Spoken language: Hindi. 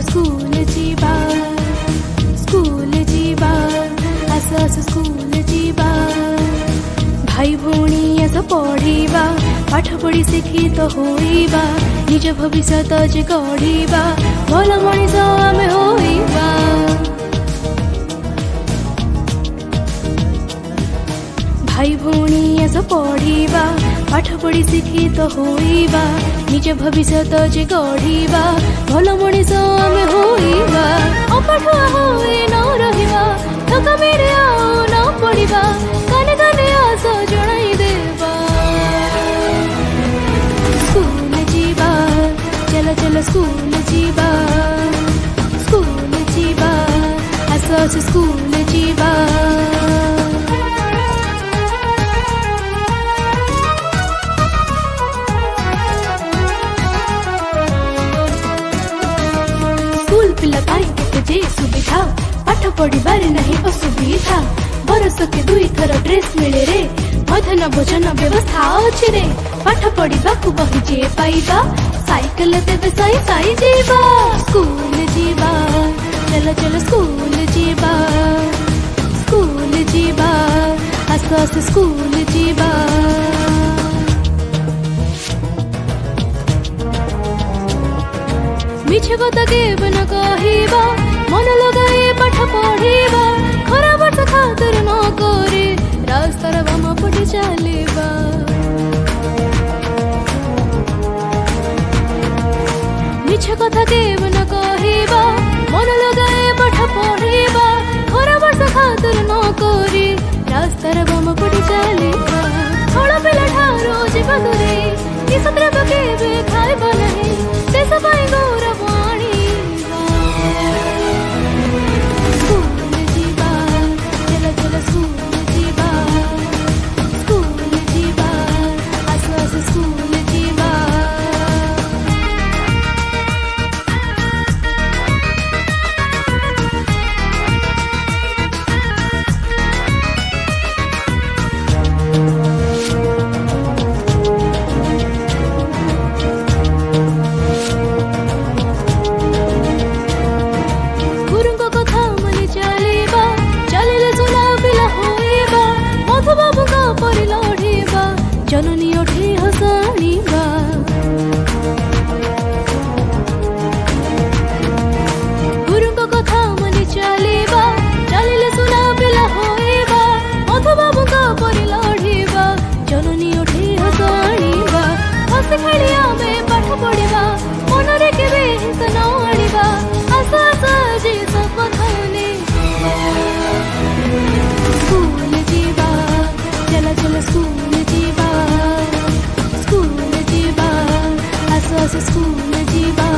स्कूल जीवा आस आस स्कूल जीवा भाई भौणी आस पढ़िबा पाठ पढ़ी शिक्षित होइबा निज भविष्य जे गढ़िबा भल मनीष आमे होइबा भाई भौणी आस पढ़िबा पाठ पढ़ी शिक्षित होइबा निज भविष्य जे गढ़िबा भल मनीष आमे होइबा अपाठुआ होई न रहिबा ठकामीरे आउ न पड़िबा काने काने आस जणाई देबा स्कूल जीवा चल चल स्कूल जीवा आस आस स्कूल जीवा स्कूल पिला पाई जे सुविधा पाठ पढ़िबारे नहीं असुविधा बरस के 2 थर ड्रेस मिले रे मध्याह्न भोजन व्यवस्था अच्छे रे पाठ पढ़िबा को बही जे पाइबा साइकिल देवे साई साई जीवा स्कूल जीवा चल चल स्कूल जीवा आस आस स्कूल जीवा मिछ कथा केव न कहिबा मन लगाए पाठ पढ़िबा खरा वर्ष खातिर न करे रास्तार बाम पटे चलिबा मिछ कथा केव न कहिबा मन लगाए पाठ पढ़िबा खरा वर्ष खातिर न करे रास्तार बाम पटे चलिबा छोड़ पिला ठारो जीवा दूरे कि सत्र केवे खाइबा नहीं देश पाई गौरव आनिबा स्कूल जीवा चल चल स्कूल जीवा आस आस स्कूल जीवा जननी ओठी हसाणीबा गुरुको कथा मनि चलिबा चलिले सुना पिला होइबा मधु बाबुका परि लढिबा जननी ओठी हसाणीबा हसी खेली आमे पाठ पढ़िबा मनरे केबे हिंसा न आनिबा आशा आशा जे सपथने स्कूल जीवा चल चल स्कूल जीवा आस आस स्कूल जीवा।